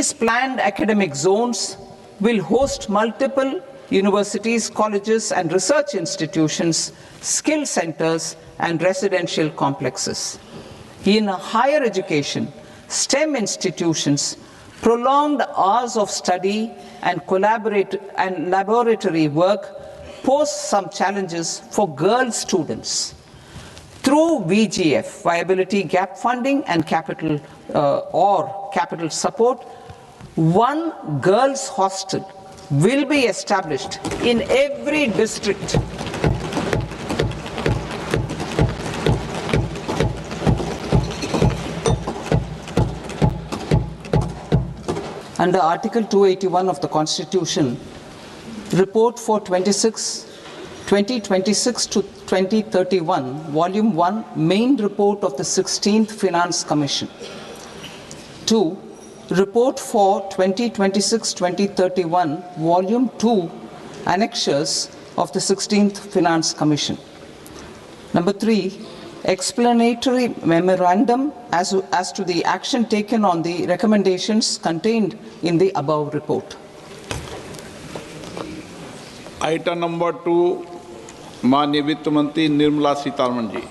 These planned academic zones will host multiple universities, colleges, and research institutions, skill centers, and residential complexes. In higher education, STEM institutions, prolonged hours of study and laboratory work pose some challenges for girl students. Through VGF, Viability Gap Funding and capital support, one girls' hostel will be established in every district. Under Article 281 of the Constitution, Report for 2026 to 2031, Volume 1, Main Report of the 16th Finance Commission. 2. Report for 2026-2031, Volume 2, Annexures of the 16th Finance Commission. Number 3. Explanatory memorandum as to the action taken on the recommendations contained in the above report. Item number 2, माननीय वित्त मंत्री Nirmala Sitharaman ji.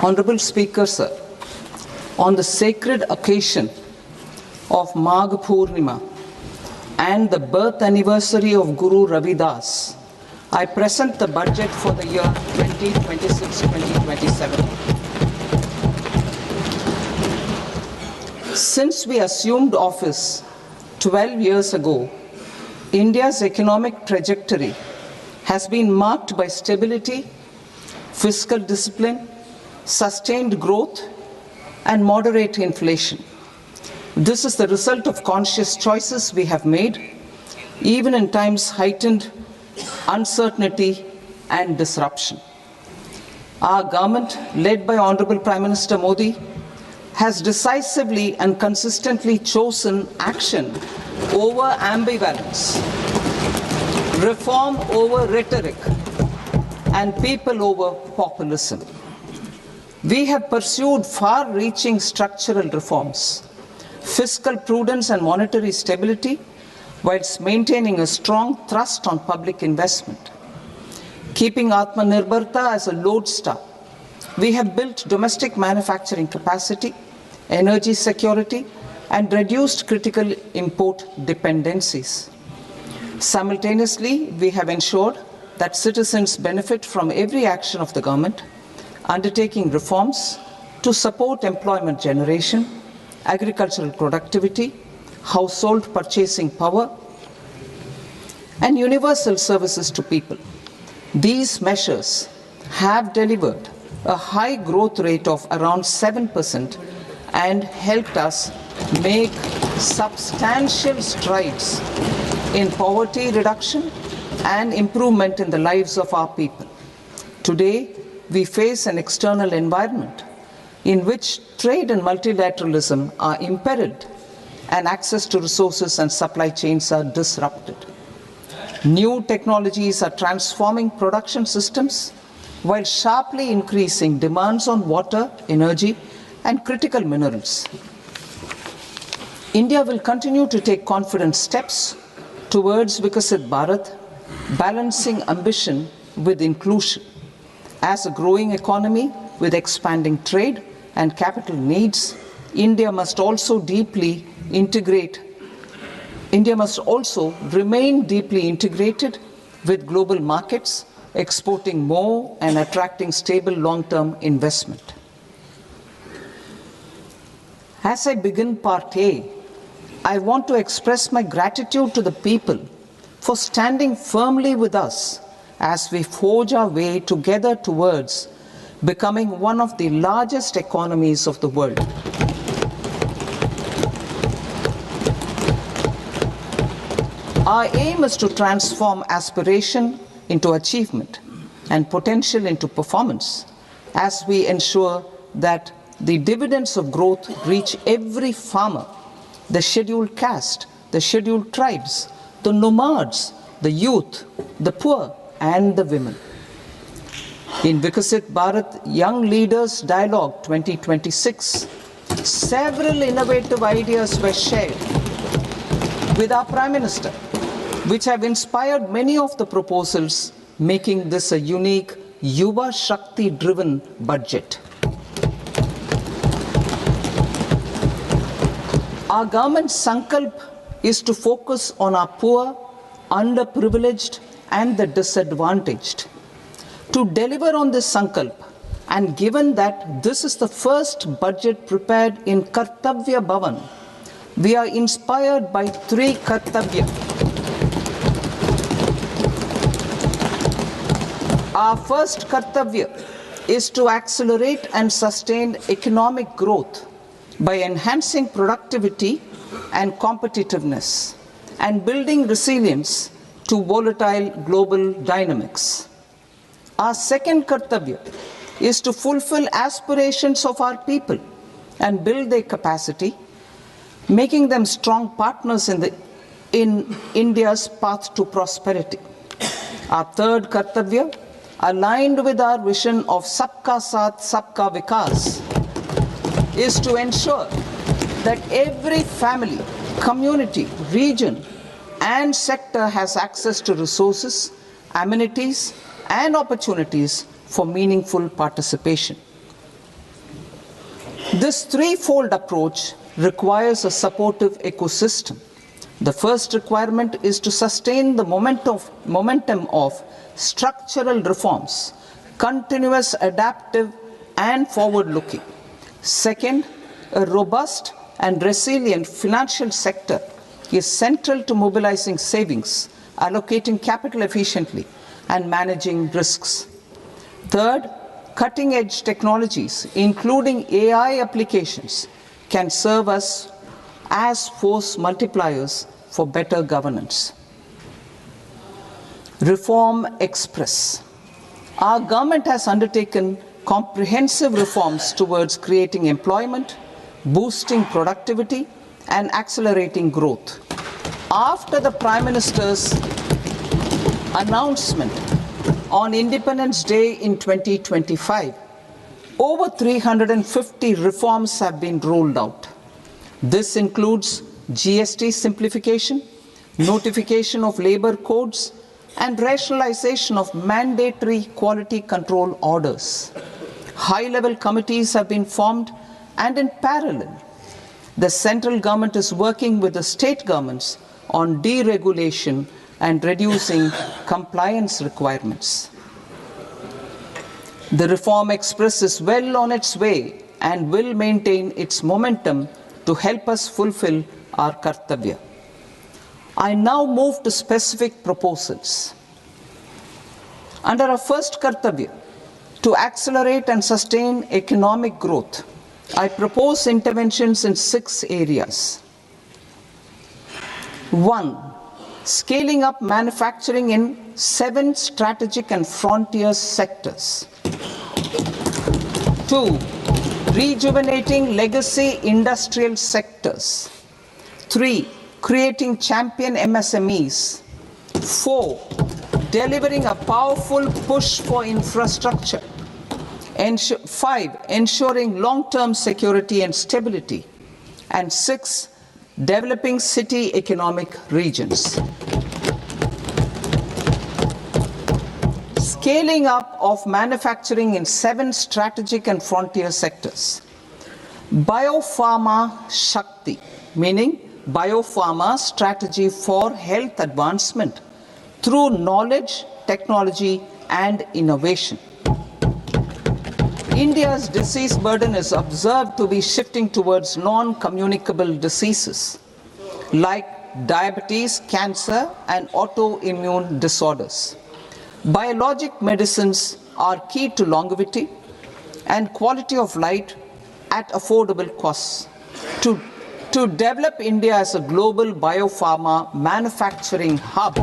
Honorable Speaker, sir, on the sacred occasion of Magh Purnima and the birth anniversary of Guru Ravidas, I present the budget for the year 2026-2027. Since we assumed office 12 years ago, India's economic trajectory has been marked by stability, fiscal discipline, sustained growth, and moderate inflation. This is the result of conscious choices we have made, even in times heightened uncertainty and disruption. Our government, led by Honorable Prime Minister Modi, has decisively and consistently chosen action over ambivalence, reform over rhetoric, and people over populism. We have pursued far-reaching structural reforms, fiscal prudence and monetary stability, whilst maintaining a strong thrust on public investment. Keeping Atmanirbharta as a lodestar, we have built domestic manufacturing capacity, energy security, and reduced critical import dependencies. Simultaneously, we have ensured that citizens benefit from every action of the government, undertaking reforms to support employment generation, agricultural productivity, household purchasing power, and universal services to people. These measures have delivered a high growth rate of around 7% and helped us make substantial strides in poverty reduction and improvement in the lives of our people. Today, we face an external environment in which trade and multilateralism are imperiled and access to resources and supply chains are disrupted. New technologies are transforming production systems while sharply increasing demands on water, energy, and critical minerals. India will continue to take confident steps towards Vikasit Bharat, balancing ambition with inclusion. As a growing economy with expanding trade and capital needs, India must also remain deeply integrated with global markets, exporting more and attracting stable long-term investment. As I begin Part A, I want to express my gratitude to the people for standing firmly with us as we forge our way together towards becoming one of the largest economies of the world. Our aim is to transform aspiration into achievement and potential into performance as we ensure that the dividends of growth reach every farmer, the scheduled caste, the scheduled tribes, the nomads, the youth, the poor, and the women. In Vikasit Bharat Young Leaders Dialogue 2026, several innovative ideas were shared with our Prime Minister, which have inspired many of the proposals, making this a unique Yuva Shakti-driven budget. Our government's sankalp is to focus on our poor, underprivileged, and the disadvantaged. To deliver on this sankalp, and given that this is the first budget prepared in Kartavya Bhavan, we are inspired by three Kartavya. Our first Kartavya is to accelerate and sustain economic growth by enhancing productivity and competitiveness and building resilience to volatile global dynamics. Our second Kartavya is to fulfill aspirations of our people and build their capacity, making them strong partners in India's path to prosperity. Our third Kartavya, aligned with our vision of Sabka Saath, Sabka Vikas, is to ensure that every family, community, region, and sector has access to resources, amenities, and opportunities for meaningful participation. This threefold approach requires a supportive ecosystem. The first requirement is to sustain the momentum of structural reforms, continuous, adaptive, and forward-looking. Second, a robust and resilient financial sector is central to mobilizing savings, allocating capital efficiently, and managing risks. Third, cutting-edge technologies, including AI applications, can serve us as force multipliers for better governance. Reform Express. Our government has undertaken comprehensive reforms towards creating employment, boosting productivity, and accelerating growth. After the Prime Minister's announcement on Independence Day in 2025, over 350 reforms have been rolled out. This includes GST simplification, notification of labor codes, and rationalization of mandatory quality control orders. High-level committees have been formed, and in parallel, the central government is working with the state governments on deregulation and reducing compliance requirements. The Reform Express is well on its way and will maintain its momentum to help us fulfill our Kartavya. I now move to specific proposals. Under our first Kartavya, to accelerate and sustain economic growth, I propose interventions in 6 areas. 1. Scaling up manufacturing in 7 strategic and frontier sectors. 2. Rejuvenating legacy industrial sectors. 3. Creating champion MSMEs. 4. Delivering a powerful push for infrastructure. 5. Ensuring long-term security and stability. And 6. Developing city economic regions. Scaling up of manufacturing in 7 strategic and frontier sectors. Biopharma Shakti, meaning biopharma strategy for health advancement through knowledge, technology, and innovation. India's disease burden is observed to be shifting towards non-communicable diseases like diabetes, cancer, and autoimmune disorders. Biologic medicines are key to longevity and quality of life at affordable costs. To develop India as a global biopharma manufacturing hub,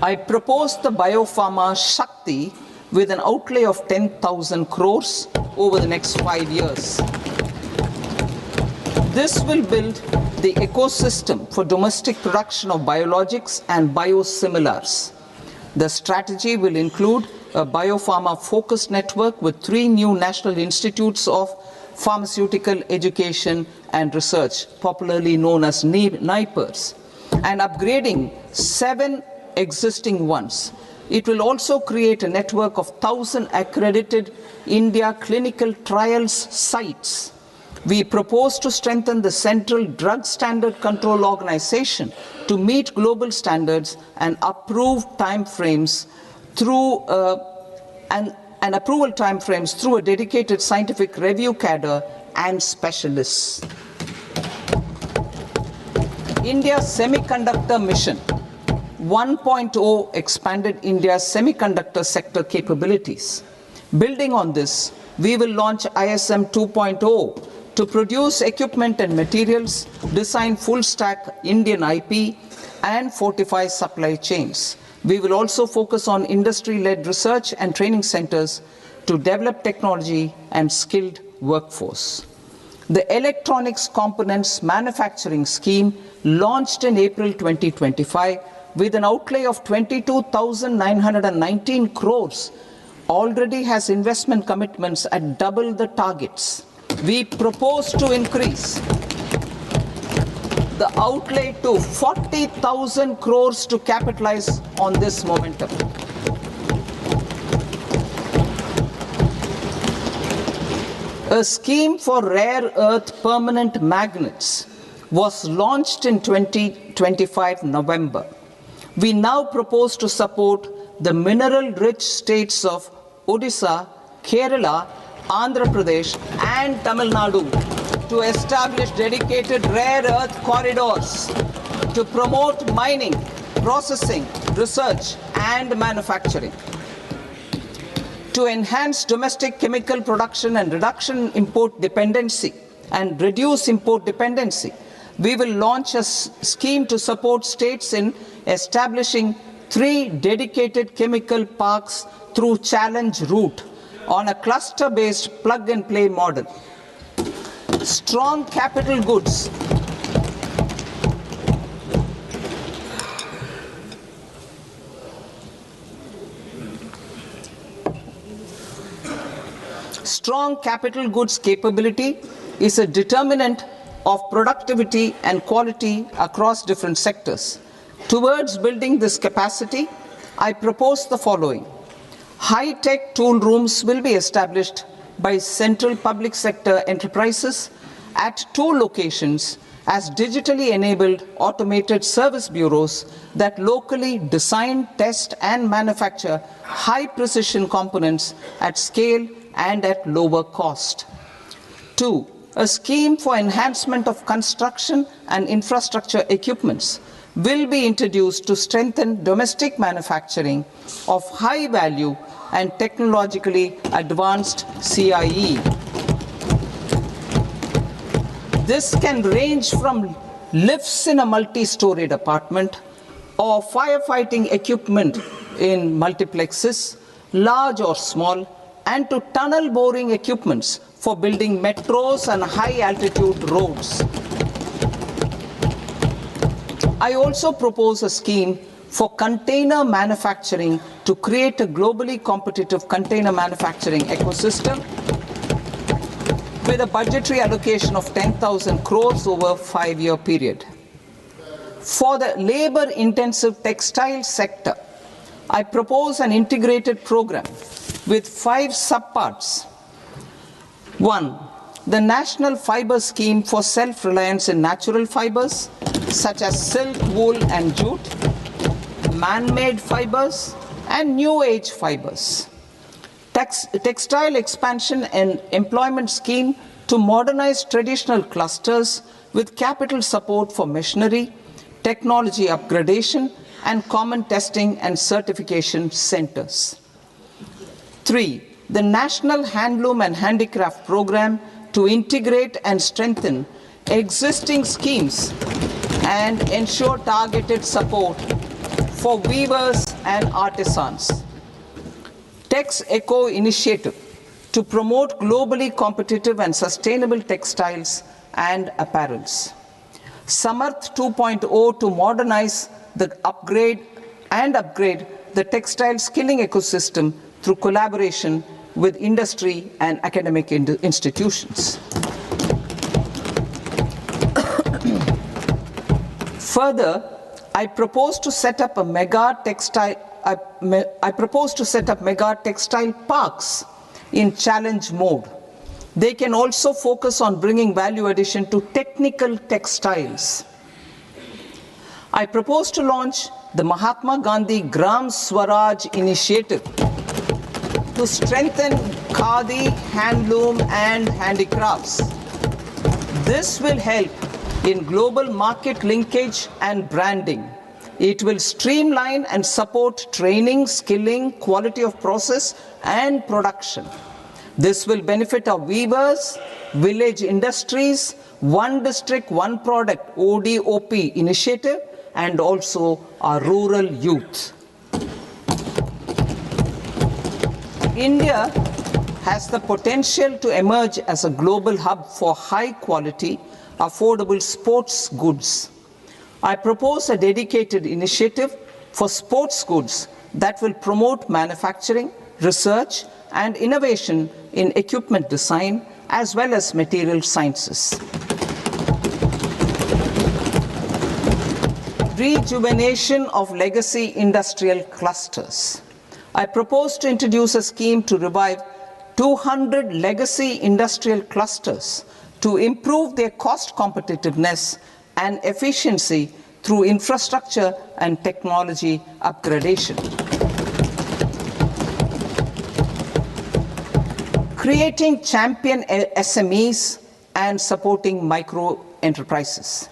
I propose the Biopharma Shakti with an outlay of 10,000 crores over the next 5 years. This will build the ecosystem for domestic production of biologics and biosimilars. The strategy will include a biopharma-focused network with 3 new national institutes of pharmaceutical education and research, popularly known as NIPERs, and upgrading 7 existing ones. It will also create a network of 1,000 accredited India clinical trials sites. We propose to strengthen the Central Drug Standard Control Organization to meet global standards and approve timeframes through and approval timeframes through a dedicated scientific review cadre and specialists. India's Semiconductor Mission 1.0 expanded India's semiconductor sector capabilities. Building on this, we will launch ISM 2.0 to produce equipment and materials, design full-stack Indian IP, and fortify supply chains. We will also focus on industry-led research and training centers to develop technology and skilled workforce. The Electronics Components Manufacturing Scheme, launched in April 2025 with an outlay of 22,919 crores, already has investment commitments at double the targets. We propose to increase the outlay to 40,000 crores to capitalize on this momentum. A scheme for rare earth permanent magnets was launched in 2025 November. We now propose to support the mineral-rich states of Odisha, Kerala, Andhra Pradesh and Tamil Nadu to establish dedicated rare earth corridors to promote mining, processing, research and manufacturing. To enhance domestic chemical production and reduce import dependency, we will launch a scheme to support states in establishing 3 dedicated chemical parks through challenge route on a cluster-based plug-and-play model. Strong capital goods. Strong capital goods capability is a determinant of productivity and quality across different sectors. Towards building this capacity, I propose the following. High-tech tool rooms will be established by central public sector enterprises at 2 locations as digitally enabled automated service bureaus that locally design, test and manufacture high-precision components at scale and at lower cost. 2. A scheme for enhancement of construction and infrastructure equipments will be introduced to strengthen domestic manufacturing of high value and technologically advanced CIE. This can range from lifts in a multi-storied apartment or firefighting equipment in multiplexes, large or small, and to tunnel boring equipments for building metros and high-altitude roads. I also propose a scheme for container manufacturing to create a globally competitive container manufacturing ecosystem with a budgetary allocation of 10,000 crores over a 5-year period. For the labor-intensive textile sector, I propose an integrated program with 5 subparts. 1. The National Fiber Scheme for self-reliance in natural fibers, such as silk, wool and jute, man-made fibers, and new-age fibers. Textile expansion and employment scheme to modernize traditional clusters with capital support for machinery, technology upgradation, and common testing and certification centers. 3. The National Handloom and Handicraft Program to integrate and strengthen existing schemes and ensure targeted support for weavers and artisans. Tex Eco Initiative to promote globally competitive and sustainable textiles and apparels. Samarth 2.0 to modernize the upgrade the textile skilling ecosystem through collaboration with industry and academic institutions. Further, I propose to set up mega textile parks in challenge mode. They can also focus on bringing value addition to technical textiles. I propose to launch the Mahatma Gandhi Gram Swaraj initiative to strengthen khadi, handloom and handicrafts. This will help in global market linkage and branding. It will streamline and support training, skilling, quality of process and production. This will benefit our weavers, village industries, one district, one product ODOP initiative, and also our rural youth. India has the potential to emerge as a global hub for high quality, affordable sports goods. I propose a dedicated initiative for sports goods that will promote manufacturing, research, and innovation in equipment design as well as material sciences. Rejuvenation of legacy industrial clusters. I propose to introduce a scheme to revive 200 legacy industrial clusters to improve their cost competitiveness and efficiency through infrastructure and technology upgradation. Creating champion SMEs and supporting micro enterprises.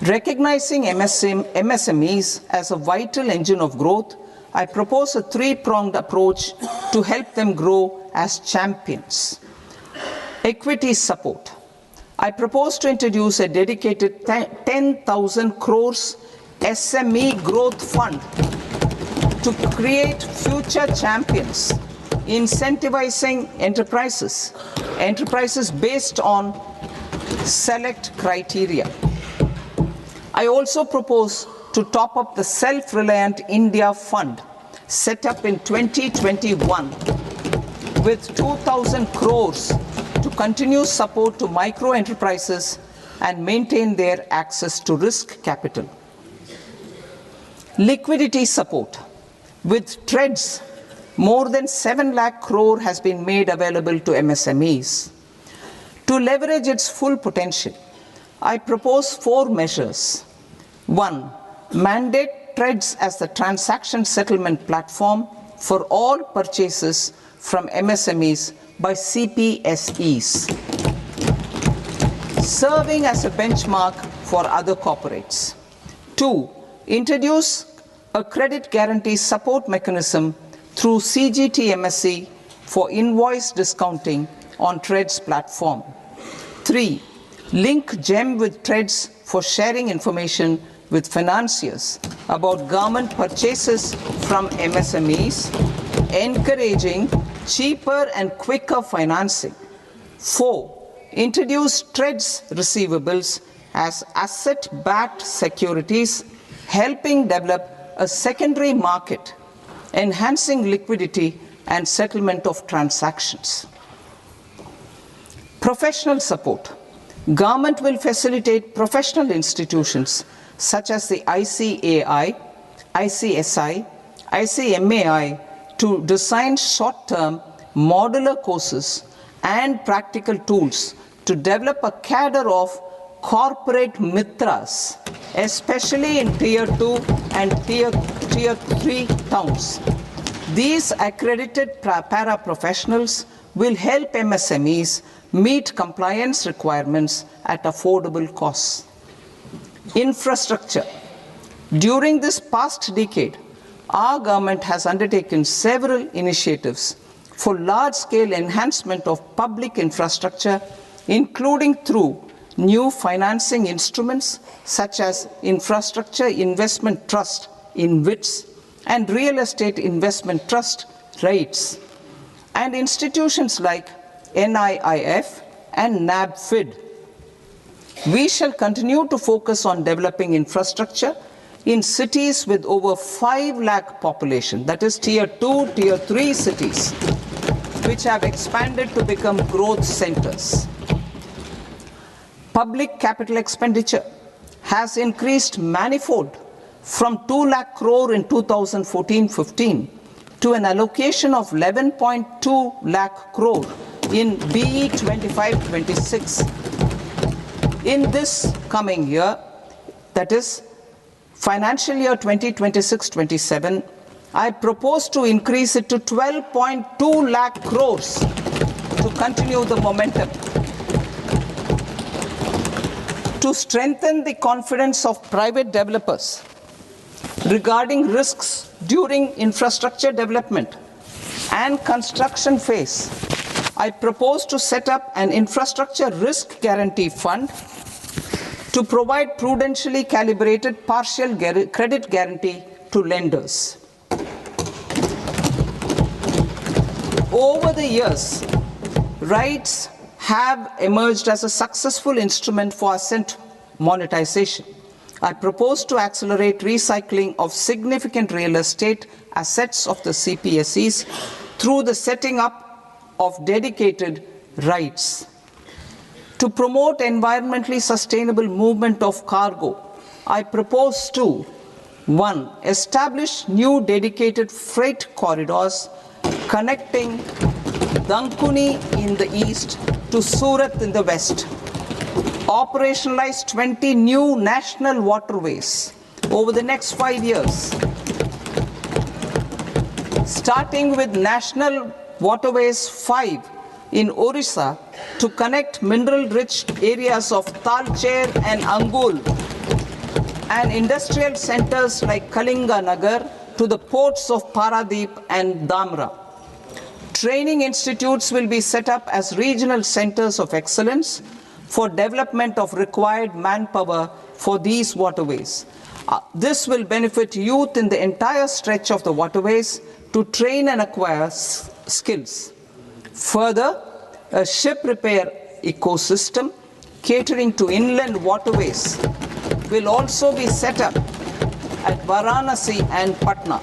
Recognizing MSMEs as a vital engine of growth, I propose a three-pronged approach to help them grow as champions. Equity support. I propose to introduce a dedicated 10,000 crores SME growth fund to create future champions, incentivizing enterprises based on select criteria. I also propose to top up the Self-Reliant India Fund set up in 2021 with 2,000 crores to continue support to micro enterprises and maintain their access to risk capital. Liquidity support. With TREDS, more than 7 lakh crore has been made available to MSMEs. To leverage its full potential, I propose 4 measures. 1. Mandate TREDS as the transaction settlement platform for all purchases from MSMEs by CPSEs, serving as a benchmark for other corporates. 2. Introduce a credit guarantee support mechanism through CGTMSE for invoice discounting on TREDS platform. 3. Link GEM with TREDS for sharing information with financiers about government purchases from MSMEs, encouraging cheaper and quicker financing. 4. Introduce TREDS receivables as asset-backed securities, helping develop a secondary market, enhancing liquidity and settlement of transactions. Professional support. Government will facilitate professional institutions such as the ICAI, ICSI, ICMAI to design short-term modular courses and practical tools to develop a cadre of corporate mitras, especially in Tier 2 and Tier 3 towns. These accredited para-professionals will help MSMEs meet compliance requirements at affordable costs. Infrastructure. During this past decade, our government has undertaken several initiatives for large-scale enhancement of public infrastructure, including through new financing instruments such as Infrastructure Investment Trust (InvITs) and Real Estate Investment Trust (REITs), and institutions like NIIF and NABFID. We shall continue to focus on developing infrastructure in cities with over 5 lakh population, that is tier 2, tier 3 cities, which have expanded to become growth centers. Public capital expenditure has increased manifold from 2 lakh crore in 2014-15 to an allocation of 11.2 lakh crore in BE 25-26. In this coming year, that is financial year 2026-27, I propose to increase it to 12.2 lakh crores to continue the momentum. To strengthen the confidence of private developers regarding risks during infrastructure development and construction phase, I propose to set up an infrastructure risk guarantee fund to provide prudentially calibrated partial credit guarantee to lenders. Over the years, rights have emerged as a successful instrument for asset monetization. I propose to accelerate recycling of significant real estate assets of the CPSEs through the setting up of dedicated rights. To promote environmentally sustainable movement of cargo, I propose to 1. Establish new dedicated freight corridors connecting Dankuni in the east to Surat in the west. Operationalize 20 new national waterways over the next 5 years, starting with National Waterways 5 in Orissa to connect mineral-rich areas of Talcher and Angul and industrial centers like Kalinga Nagar to the ports of Paradeep and Dhamra. Training institutes will be set up as regional centers of excellence for development of required manpower for these waterways. This will benefit youth in the entire stretch of the waterways to train and acquire skills. Further, a ship repair ecosystem catering to inland waterways will also be set up at Varanasi and Patna.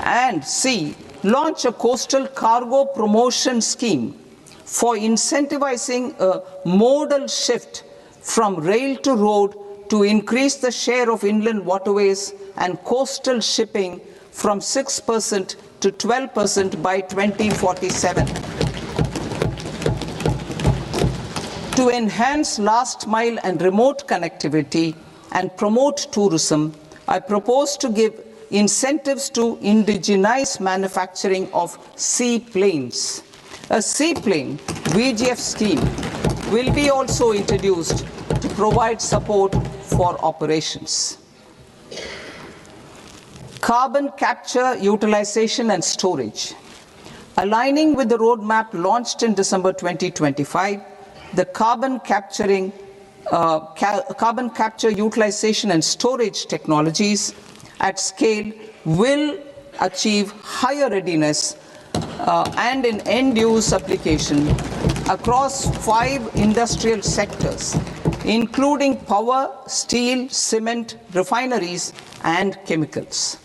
And C. Launch a coastal cargo promotion scheme for incentivizing a modal shift from rail to road to increase the share of inland waterways and coastal shipping from 6% to 12% by 2047. To enhance last mile and remote connectivity and promote tourism, I propose to give incentives to indigenize manufacturing of seaplanes. A seaplane VGF scheme will be also introduced to provide support for operations. Carbon capture, utilization and storage. Aligning with the roadmap launched in December 2025, the carbon capture, utilization and storage technologies at scale will achieve higher readiness and in end-use application across 5 industrial sectors, including power, steel, cement, refineries, and chemicals.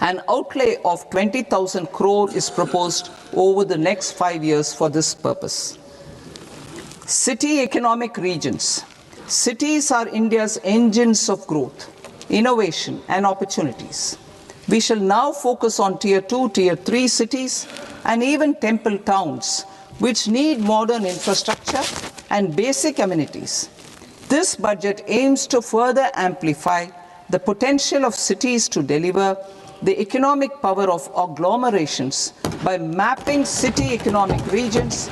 An outlay of 20,000 crore is proposed over the next 5 years for this purpose. City economic regions. Cities are India's engines of growth, innovation, and opportunities. We shall now focus on Tier 2, Tier 3 cities, and even temple towns, which need modern infrastructure and basic amenities. This budget aims to further amplify the potential of cities to deliver the economic power of agglomerations by mapping city economic regions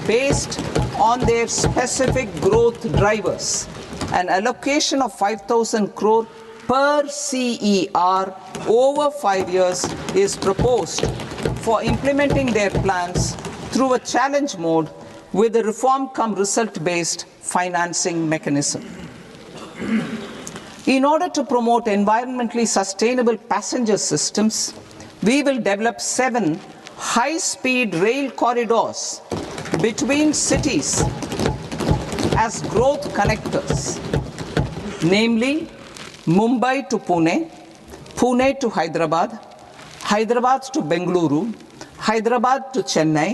based on their specific growth drivers. An allocation of 5,000 crore per CER over 5 years is proposed for implementing their plans through a challenge mode with a reform cum result based financing mechanism. In order to promote environmentally sustainable passenger systems, we will develop 7 high-speed rail corridors between cities as growth connectors, namely Mumbai to Pune, Pune to Hyderabad, Hyderabad to Bengaluru, Hyderabad to Chennai,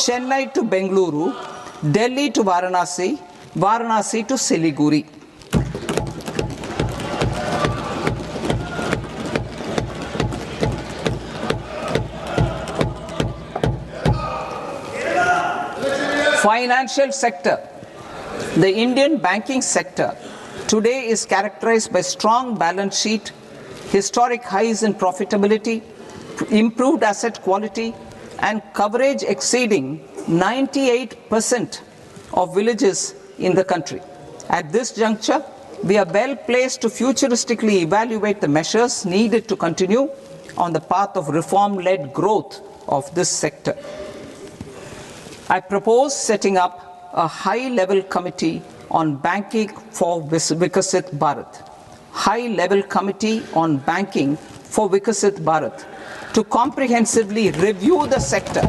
Chennai to Bengaluru, Delhi to Varanasi, Varanasi to Siliguri. Financial sector. The Indian banking sector today is characterized by strong balance sheet, historic highs in profitability, improved asset quality, and coverage exceeding 98% of villages in the country. At this juncture, we are well placed to futuristically evaluate the measures needed to continue on the path of reform-led growth of this sector. I propose setting up a high-level committee on banking for Vikasit Bharat. High-level committee on banking for Vikasit Bharat to comprehensively review the sector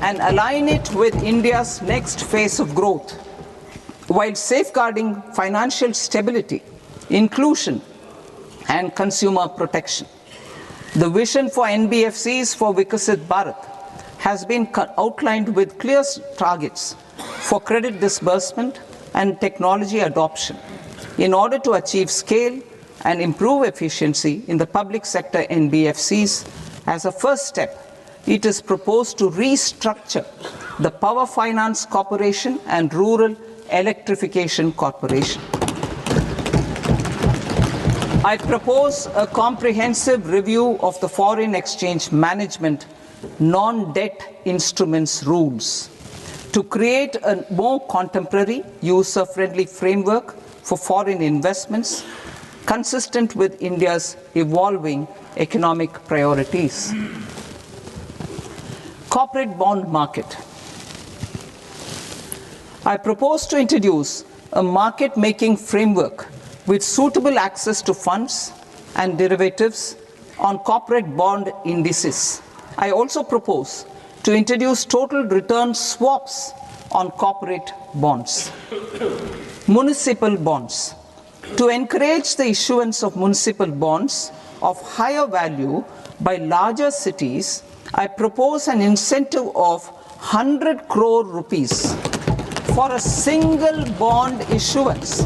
and align it with India's next phase of growth while safeguarding financial stability, inclusion, and consumer protection. The vision for NBFCs for Vikasit Bharat has been outlined with clear targets for credit disbursement and technology adoption in order to achieve scale and improve efficiency in the public sector NBFCs. As a first step, it is proposed to restructure the Power Finance Corporation and Rural Electrification Corporation. I propose a comprehensive review of the foreign exchange management non-debt instruments rules to create a more contemporary, user-friendly framework for foreign investments consistent with India's evolving economic priorities. Corporate bond market. I propose to introduce a market-making framework with suitable access to funds and derivatives on corporate bond indices. I also propose to introduce total return swaps on corporate bonds. Municipal bonds. To encourage the issuance of municipal bonds of higher value by larger cities, I propose an incentive of 100 crore rupees for a single bond issuance.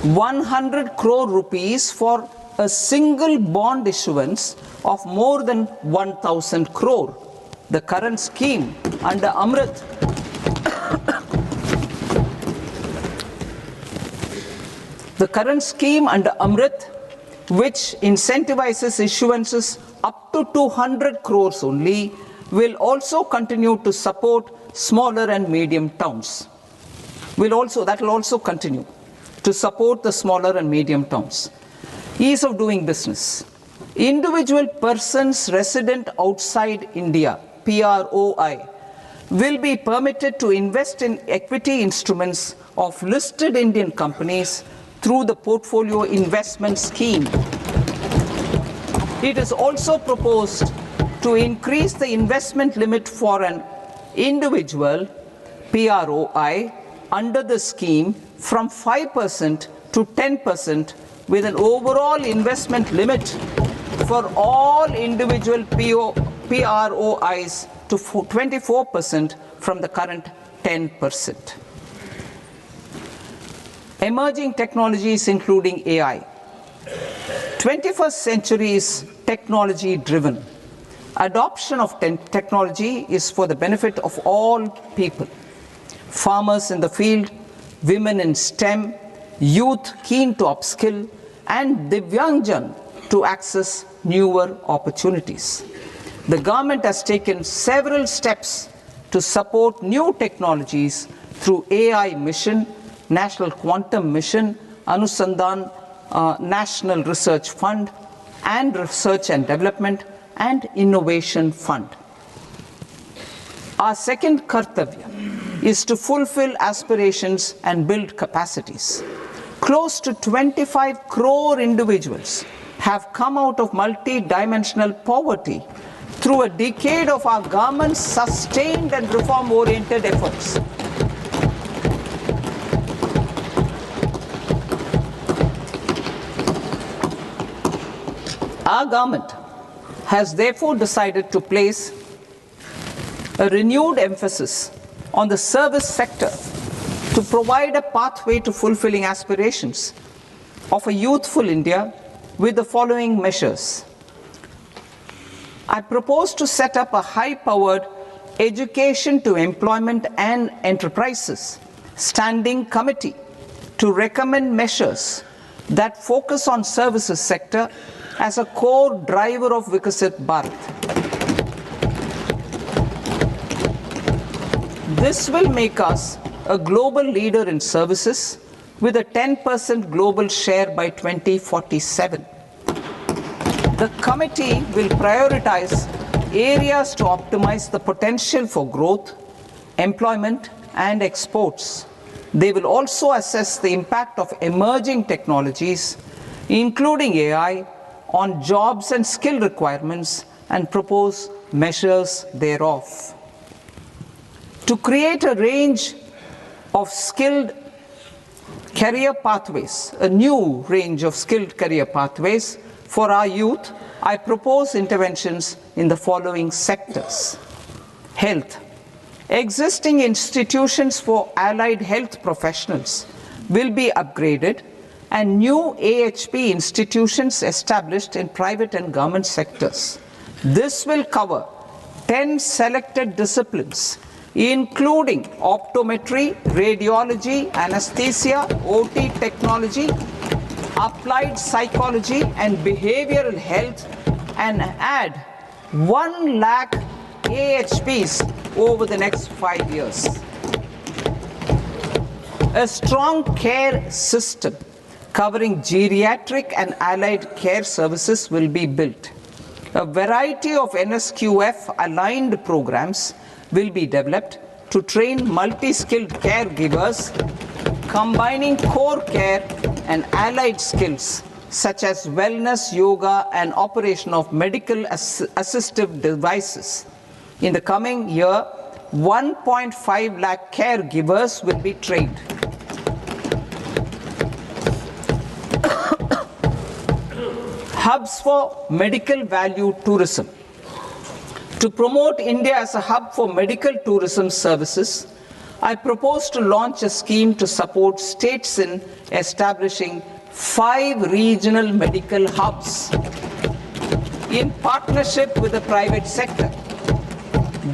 100 crore rupees for a single bond issuance of more than 1,000 crore. The current scheme under Amrit which incentivizes issuances up to 200 crores only, will also continue to support smaller and medium towns. That will also continue to support the smaller and medium towns. Ease of doing business. Individual persons resident outside India, PROI, will be permitted to invest in equity instruments of listed Indian companies through the portfolio investment scheme. It is also proposed to increase the investment limit for an individual PROI under the scheme from 5% to 10%, with an overall investment limit for all individual PROIs to 24% from the current 10%. Emerging technologies including AI. 21st century is technology driven. Adoption of technology is for the benefit of all people. Farmers in the field, women in STEM, youth keen to upskill, and Divyangjan to access newer opportunities. The government has taken several steps to support new technologies through AI Mission, National Quantum Mission, Anusandhan National Research Fund, and Research and Development and Innovation Fund. Our second kartavya is to fulfill aspirations and build capacities. Close to 25 crore individuals have come out of multi-dimensional poverty through through a decade of our government's sustained and reform-oriented efforts. Our government has therefore decided to place a renewed emphasis on the service sector to provide a pathway to fulfilling aspirations of a youthful India with the following measures. I propose to set up a high-powered Education to Employment and Enterprises Standing Committee to recommend measures that focus on services sector as a core driver of Vikasit Bharat. This will make us a global leader in services with a 10% global share by 2047. The committee will prioritize areas to optimize the potential for growth, employment, and exports. They will also assess the impact of emerging technologies, including AI, on jobs and skill requirements and propose measures thereof. To create a range of skilled career pathways, a new range of skilled career pathways for our youth, I propose interventions in the following sectors. Health. Existing institutions for allied health professionals will be upgraded and new AHP institutions established in private and government sectors. This will cover 10 selected disciplines, including optometry, radiology, anesthesia, OT technology, applied psychology and behavioral health, and add 1 lakh AHPs over the next 5 years. A strong care system covering geriatric and allied care services will be built. A variety of NSQF aligned programs will be developed to train multi-skilled caregivers, combining core care and allied skills such as wellness, yoga, and operation of medical assistive devices. In the coming year, 1.5 lakh caregivers will be trained. Hubs for medical value tourism. To promote India as a hub for medical tourism services, I propose to launch a scheme to support states in establishing 5 regional medical hubs in partnership with the private sector.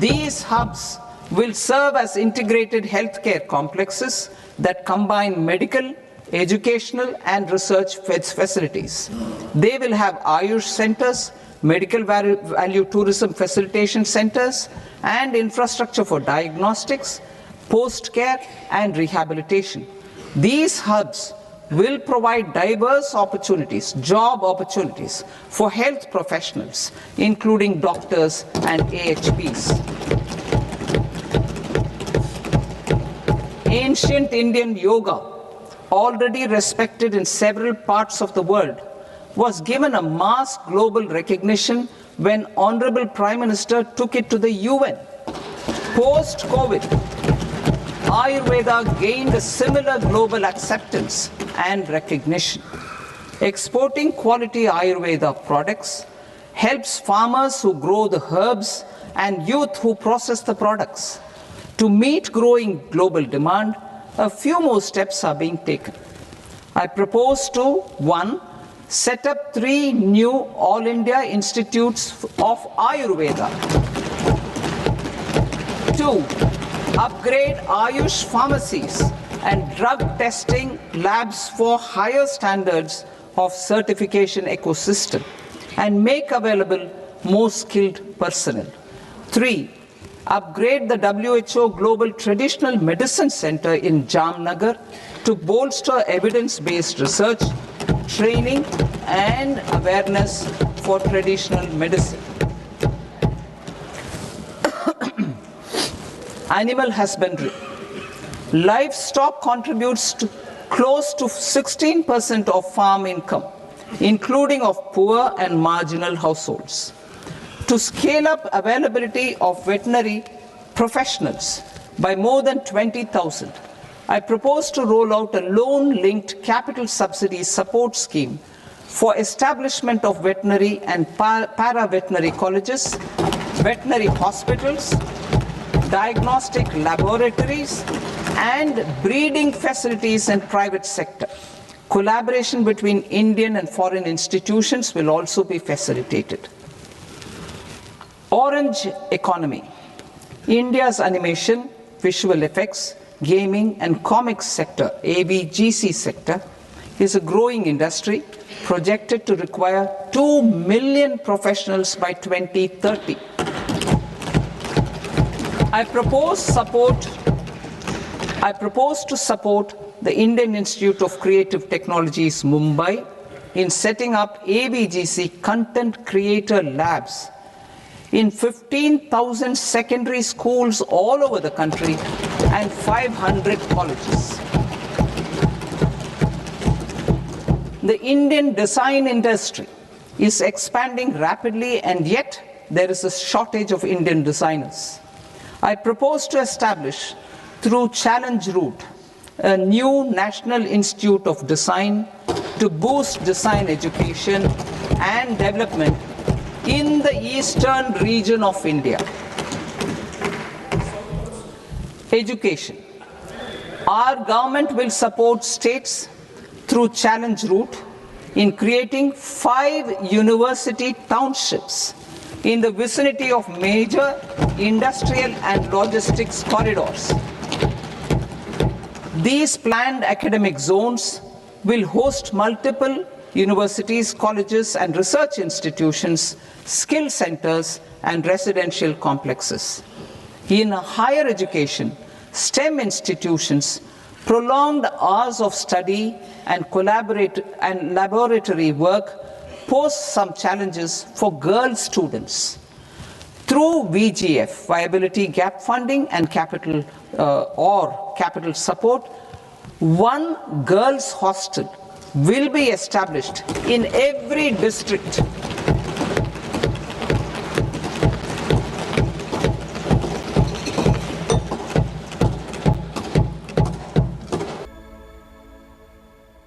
These hubs will serve as integrated healthcare complexes that combine medical, educational, and research facilities. They will have Ayush centers, medical value tourism facilitation centers, and infrastructure for diagnostics, post-care, and rehabilitation. These hubs will provide diverse opportunities, job opportunities for health professionals, including doctors and AHPs. Ancient Indian yoga, already respected in several parts of the world, was given a mass global recognition when Honorable Prime Minister took it to the UN. Post-COVID, Ayurveda gained a similar global acceptance and recognition. Exporting quality Ayurveda products helps farmers who grow the herbs and youth who process the products. To meet growing global demand, a few more steps are being taken. I propose to 1. Set up 3 new All India Institutes of Ayurveda. 2. Upgrade Ayush pharmacies and drug testing labs for higher standards of certification ecosystem and make available more skilled personnel. 3. Upgrade the WHO Global Traditional Medicine Center in Jamnagar to bolster evidence-based research, training, and awareness for traditional medicine. Animal husbandry. Livestock contributes to close to 16% of farm income, including of poor and marginal households. to scale up availability of veterinary professionals by more than 20,000. I propose to roll out a loan-linked capital subsidy support scheme for establishment of veterinary and para-veterinary colleges, veterinary hospitals, diagnostic laboratories, and breeding facilities in private sector. Collaboration between Indian and foreign institutions will also be facilitated. Orange economy. India's animation, visual effects, gaming and comics sector, AVGC sector, is a growing industry projected to require 2 million professionals by 2030. I propose to support the Indian Institute of Creative Technologies, Mumbai, in setting up AVGC content creator labs in 15,000 secondary schools all over the country and 500 colleges. The Indian design industry is expanding rapidly, and yet there is a shortage of Indian designers. I propose to establish, through Challenge Route, a new National Institute of Design to boost design education and development in the eastern region of India. Education. Our government will support states through Challenge Route in creating 5 university townships in the vicinity of major industrial and logistics corridors. These planned academic zones will host multiple universities, colleges and research institutions, skill centers and residential complexes. In higher education, STEM institutions, prolonged hours of study and laboratory work pose some challenges for girl students. Through VGF, Viability Gap Funding and capital support, one girls' hostel will be established in every district